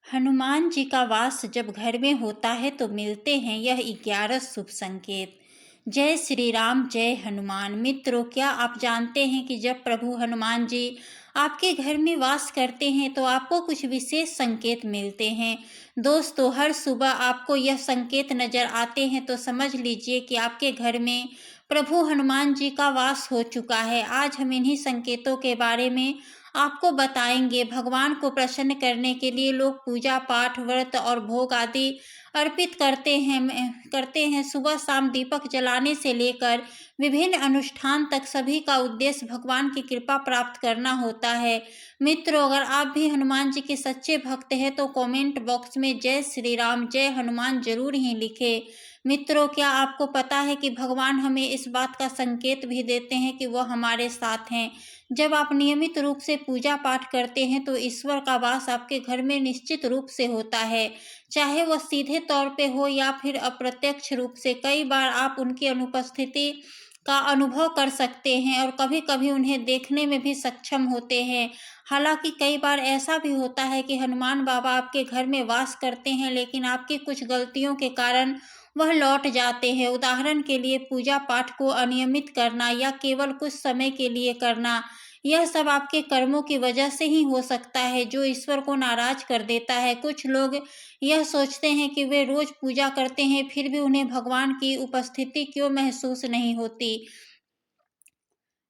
हनुमान जी का वास जब घर में होता है तो मिलते हैं यह 11 शुभ संकेत। जय श्री राम, जय हनुमान। मित्रों, क्या आप जानते हैं कि जब प्रभु हनुमान जी आपके घर में वास करते हैं तो आपको कुछ विशेष संकेत मिलते हैं। दोस्तों, हर सुबह आपको यह संकेत नजर आते हैं तो समझ लीजिए कि आपके घर में प्रभु हनुमान जी का वास हो चुका है। आज हम इन्हीं संकेतों के बारे में आपको बताएंगे। भगवान को प्रसन्न करने के लिए लोग पूजा पाठ, व्रत और भोग आदि अर्पित करते हैं। सुबह शाम दीपक जलाने से लेकर विभिन्न अनुष्ठान तक सभी का उद्देश्य भगवान की कृपा प्राप्त करना होता है। मित्रों, अगर आप भी हनुमान जी के सच्चे भक्त हैं तो कमेंट बॉक्स में जय श्री राम, जय हनुमान जरूर ही लिखें। मित्रों, क्या आपको पता है कि भगवान हमें इस बात का संकेत भी देते हैं कि वह हमारे साथ हैं। जब आप नियमित रूप से पूजा पाठ करते हैं तो ईश्वर का वास आपके घर में निश्चित रूप से होता है, चाहे वह सीधे तौर पे हो या फिर अप्रत्यक्ष रूप से। कई बार आप उनकी अनुपस्थिति का अनुभव कर सकते हैं और कभी-कभी उन्हें देखने में भी सक्षम होते हैं। हालांकि कई बार ऐसा भी होता है कि हनुमान बाबा आपके घर में वास करते हैं लेकिन आपकी कुछ गलतियों के कारण वह लौट जाते हैं। उदाहरण के लिए पूजा पाठ को अनियमित करना या केवल कुछ समय के लिए करना, यह सब आपके कर्मों की वजह से ही हो सकता है जो ईश्वर को नाराज कर देता है। कुछ लोग यह सोचते हैं कि वे रोज पूजा करते हैं फिर भी उन्हें भगवान की उपस्थिति क्यों महसूस नहीं होती,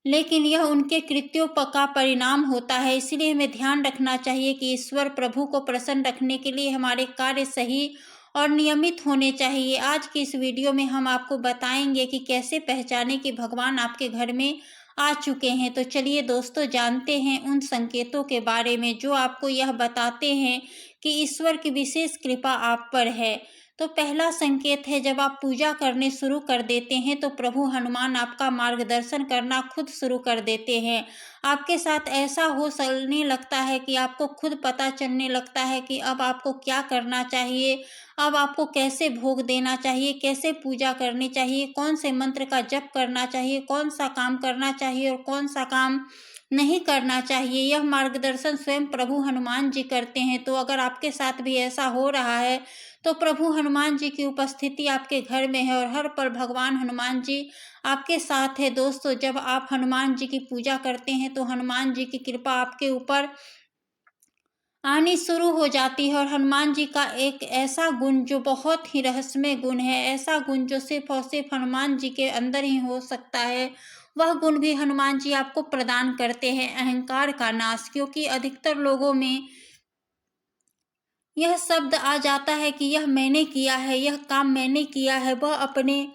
लेकिन यह उनके कृत्यों का परिणाम होता है। इसलिए हमें ध्यान रखना चाहिए कि ईश्वर प्रभु को प्रसन्न रखने के लिए हमारे कार्य सही और नियमित होने चाहिए। आज की इस वीडियो में हम आपको बताएंगे कि कैसे पहचानें कि भगवान आपके घर में आ चुके हैं। तो चलिए दोस्तों, जानते हैं उन संकेतों के बारे में जो आपको यह बताते हैं कि ईश्वर की विशेष कृपा आप पर है। तो पहला संकेत है, जब आप पूजा करने शुरू कर देते हैं तो प्रभु हनुमान आपका मार्गदर्शन करना खुद शुरू कर देते हैं। आपके साथ ऐसा हो चलने लगता है कि आपको खुद पता चलने लगता है कि अब आपको क्या करना चाहिए, अब आपको कैसे भोग देना चाहिए, कैसे पूजा करनी चाहिए, कौन से मंत्र का जप करना चाहिए, कौन सा काम करना चाहिए और कौन सा काम नहीं करना चाहिए। यह मार्गदर्शन स्वयं प्रभु हनुमान जी करते हैं। तो अगर आपके साथ भी ऐसा हो रहा है तो प्रभु हनुमान जी की उपस्थिति आपके घर में है और हर पल भगवान हनुमान जी आपके साथ है। दोस्तों, जब आप हनुमान जी की पूजा करते हैं तो हनुमान जी की कृपा आपके ऊपर आनी शुरू हो जाती है। और हनुमान जी का एक ऐसा गुण जो बहुत ही रहस्यमय गुण है, ऐसा गुण जो सिर्फ और सिर्फ हनुमान जी के अंदर ही हो सकता है, वह गुण भी हनुमान जी आपको प्रदान करते हैं, अहंकार का नाश। क्योंकि अधिकतर लोगों में यह शब्द आ जाता है कि यह मैंने किया है, यह काम मैंने किया है। वह अपने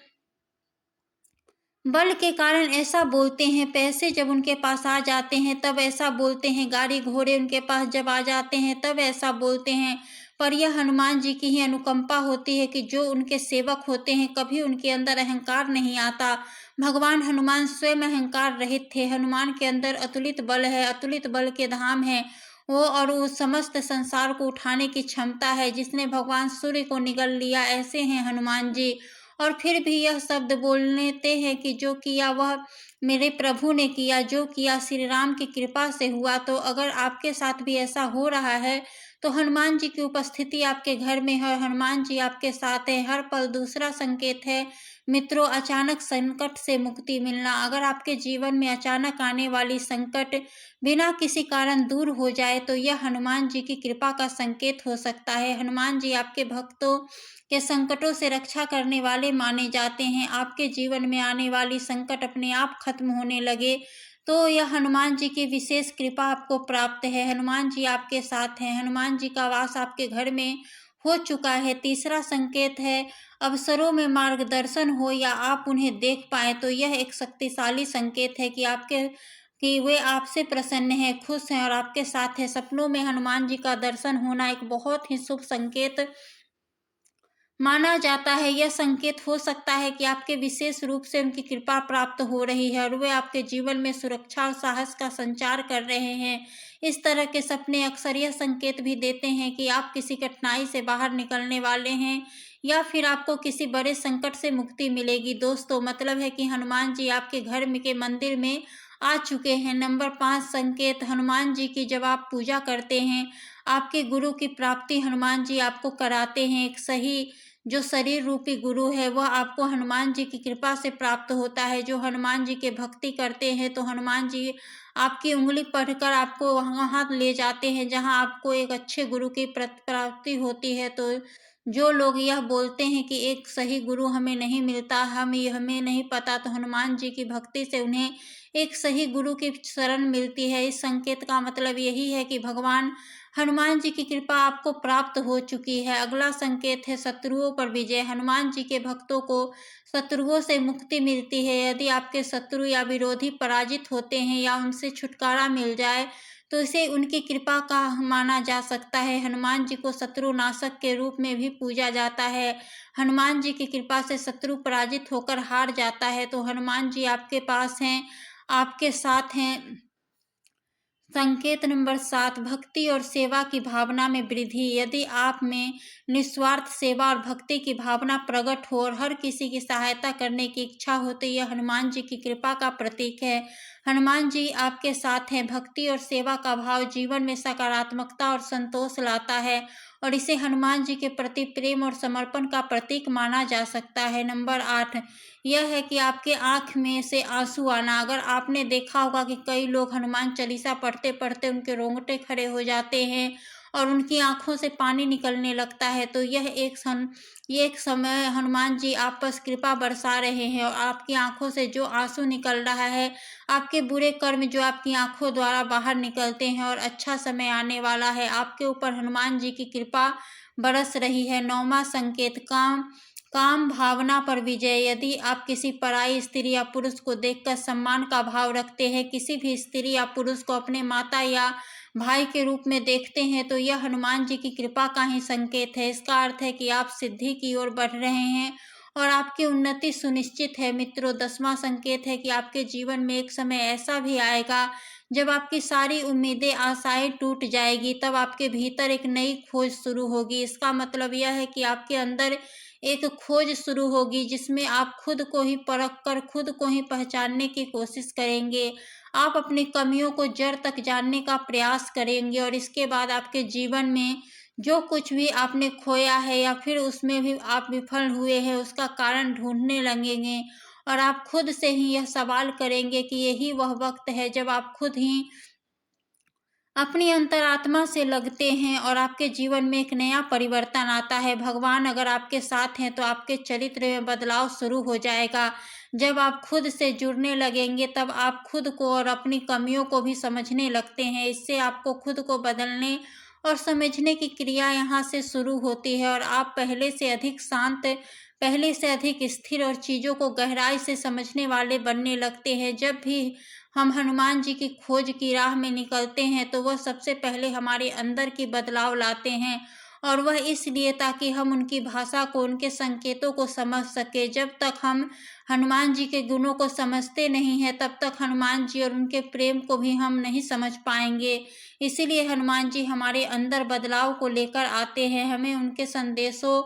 बल के कारण ऐसा बोलते हैं। पैसे जब उनके पास आ जाते हैं तब ऐसा बोलते हैं, गाड़ी घोड़े उनके पास जब आ जाते हैं तब ऐसा बोलते हैं। पर यह हनुमान जी की ही अनुकंपा होती है कि जो उनके सेवक होते हैं, कभी उनके अंदर अहंकार नहीं आता। भगवान हनुमान स्वयं अहंकार रहित थे। हनुमान के अंदर अतुलित बल है, अतुलित बल के धाम है वो, और उस समस्त संसार को उठाने की क्षमता है। जिसने भगवान सूर्य को निगल लिया, ऐसे हैं हनुमान जी। और फिर भी यह शब्द बोलते हैं कि जो किया वह मेरे प्रभु ने किया, जो किया श्री राम की कृपा से हुआ। तो अगर आपके साथ भी ऐसा हो रहा है तो हनुमान जी की उपस्थिति आपके घर में है और हनुमान जी आपके साथ है हर पल। दूसरा संकेत है मित्रों, अचानक संकट से मुक्ति मिलना। अगर आपके जीवन में अचानक आने वाली संकट बिना किसी कारण दूर हो जाए तो यह हनुमान जी की कृपा का संकेत हो सकता है। हनुमान जी आपके भक्तों के संकटों से रक्षा करने वाले माने जाते हैं। आपके जीवन में आने वाली संकट अपने आप खत्म होने लगे तो यह हनुमान जी की विशेष कृपा आपको प्राप्त है। हनुमान जी आपके साथ हैं, हनुमान जी का वास आपके घर में हो चुका है। तीसरा संकेत है, अवसरों में मार्गदर्शन हो या आप उन्हें देख पाए तो यह एक शक्तिशाली संकेत है कि वे आपसे प्रसन्न हैं, खुश हैं और आपके साथ हैं। सपनों में हनुमान जी का दर्शन होना एक बहुत ही शुभ संकेत माना जाता है। यह संकेत हो सकता है कि आपके विशेष रूप से उनकी कृपा प्राप्त हो रही है और वे आपके जीवन में सुरक्षा और साहस का संचार कर रहे हैं। इस तरह के सपने अक्सर यह संकेत भी देते हैं कि आप किसी कठिनाई से बाहर निकलने वाले हैं या फिर आपको किसी बड़े संकट से मुक्ति मिलेगी। दोस्तों, मतलब है कि हनुमान जी आपके घर में के मंदिर में आ चुके हैं। नंबर 5 संकेत, हनुमान जी की जब आप पूजा करते हैं आपके गुरु की प्राप्ति हनुमान जी आपको कराते हैं। एक सही जो शरीर रूपी गुरु है वह आपको हनुमान जी की कृपा से प्राप्त होता है। जो हनुमान जी के भक्ति करते हैं तो हनुमान जी आपकी उंगली पकड़कर आपको वहाँ ले जाते हैं जहाँ आपको एक अच्छे गुरु की प्राप्ति होती है। तो जो लोग यह बोलते हैं कि एक सही गुरु हमें नहीं मिलता, हमें नहीं पता, तो हनुमान जी की भक्ति से उन्हें एक सही गुरु की शरण मिलती है। इस संकेत का मतलब यही है कि भगवान हनुमान जी की कृपा आपको प्राप्त हो चुकी है। अगला संकेत है शत्रुओं पर विजय। हनुमान जी के भक्तों को शत्रुओं से मुक्ति मिलती है। यदि आपके शत्रु या विरोधी पराजित होते हैं या उनसे छुटकारा मिल जाए तो इसे उनकी कृपा का माना जा सकता है। हनुमान जी को शत्रुनाशक के रूप में भी पूजा जाता है। हनुमान जी की कृपा से शत्रु पराजित होकर हार जाता है। तो हनुमान जी आपके पास हैं, आपके साथ हैं। संकेत नंबर 7, भक्ति और सेवा की भावना में वृद्धि। यदि आप में निस्वार्थ सेवा और भक्ति की भावना प्रकट हो और हर किसी की सहायता करने की इच्छा हो तो यह हनुमान जी की कृपा का प्रतीक है। हनुमान जी आपके साथ हैं। भक्ति और सेवा का भाव जीवन में सकारात्मकता और संतोष लाता है और इसे हनुमान जी के प्रति प्रेम और समर्पण का प्रतीक माना जा सकता है। नंबर 8, यह है कि आपके आँख में से आंसू आना। अगर आपने देखा होगा कि कई लोग हनुमान चालीसा पढ़ते पढ़ते उनके रोंगटे खड़े हो जाते हैं और उनकी आंखों से पानी निकलने लगता है, तो ये एक समय हनुमान जी आप पर कृपा बरसा रहे हैं और आपकी आंखों से जो आंसू निकल रहा है, आपके बुरे कर्म जो आपकी आंखों द्वारा बाहर निकलते हैं और अच्छा समय आने वाला है। आपके ऊपर हनुमान जी की कृपा बरस रही है। 9वां संकेत, काम भावना पर विजय। यदि आप किसी पराई स्त्री या पुरुष को देखकर सम्मान का भाव रखते हैं, किसी भी स्त्री या पुरुष को अपने माता या भाई के रूप में देखते हैं, तो यह हनुमान जी की कृपा का ही संकेत है। इसका अर्थ है कि आप सिद्धि की ओर बढ़ रहे हैं और आपकी उन्नति सुनिश्चित है। मित्रों, 10वां संकेत है कि आपके जीवन में एक समय ऐसा भी आएगा जब आपकी सारी उम्मीदें, आशाएं टूट जाएगी। तब आपके भीतर एक नई खोज शुरू होगी। इसका मतलब यह है कि आपके अंदर एक खोज शुरू होगी जिसमें आप खुद को ही परख कर खुद को ही पहचानने की कोशिश करेंगे। आप अपनी कमियों को जड़ तक जानने का प्रयास करेंगे और इसके बाद आपके जीवन में जो कुछ भी आपने खोया है या फिर उसमें भी आप विफल हुए हैं उसका कारण ढूंढने लगेंगे और आप खुद से ही यह सवाल करेंगे कि यही वह वक्त है जब आप खुद ही अपनी अंतरात्मा से लगते हैं और आपके जीवन में एक नया परिवर्तन आता है। भगवान अगर आपके साथ हैं तो आपके चरित्र में बदलाव शुरू हो जाएगा। जब आप खुद से जुड़ने लगेंगे तब आप खुद को और अपनी कमियों को भी समझने लगते हैं। इससे आपको खुद को बदलने और समझने की क्रिया यहाँ से शुरू होती है और आप पहले से अधिक शांत, पहले से अधिक स्थिर और चीज़ों को गहराई से समझने वाले बनने लगते हैं। जब भी हम हनुमान जी की खोज की राह में निकलते हैं तो वह सबसे पहले हमारे अंदर की बदलाव लाते हैं और वह इसलिए ताकि हम उनकी भाषा को, उनके संकेतों को समझ सके। जब तक हम हनुमान जी के गुणों को समझते नहीं हैं तब तक हनुमान जी और उनके प्रेम को भी हम नहीं समझ पाएंगे। इसीलिए हनुमान जी हमारे अंदर बदलाव को लेकर आते हैं, हमें उनके संदेशों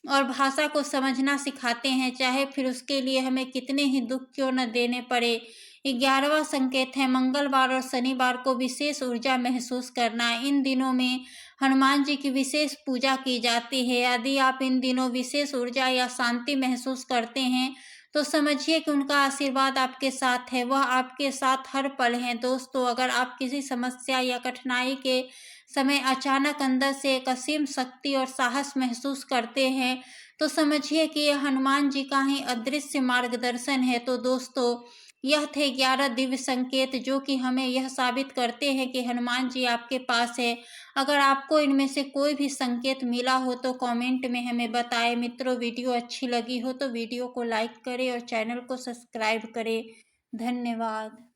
और भाषा को समझना सिखाते हैं, चाहे फिर उसके लिए हमें कितने ही दुख क्यों न देने पड़े। 11वां संकेत है मंगलवार और शनिवार को विशेष ऊर्जा महसूस करना। इन दिनों में हनुमान जी की विशेष पूजा की जाती है। यदि आप इन दिनों विशेष ऊर्जा या शांति महसूस करते हैं तो समझिए कि उनका आशीर्वाद आपके साथ है, वह आपके साथ हर पल है। दोस्तों, अगर आप किसी समस्या या कठिनाई के समय अचानक अंदर से एक असीम शक्ति और साहस महसूस करते हैं तो समझिए कि यह हनुमान जी का ही अदृश्य मार्गदर्शन है। तो दोस्तों, यह थे 11 दिव्य संकेत जो कि हमें यह साबित करते हैं कि हनुमान जी आपके पास है। अगर आपको इनमें से कोई भी संकेत मिला हो तो कमेंट में हमें बताएं। मित्रों, वीडियो अच्छी लगी हो तो वीडियो को लाइक करें और चैनल को सब्सक्राइब करें। धन्यवाद।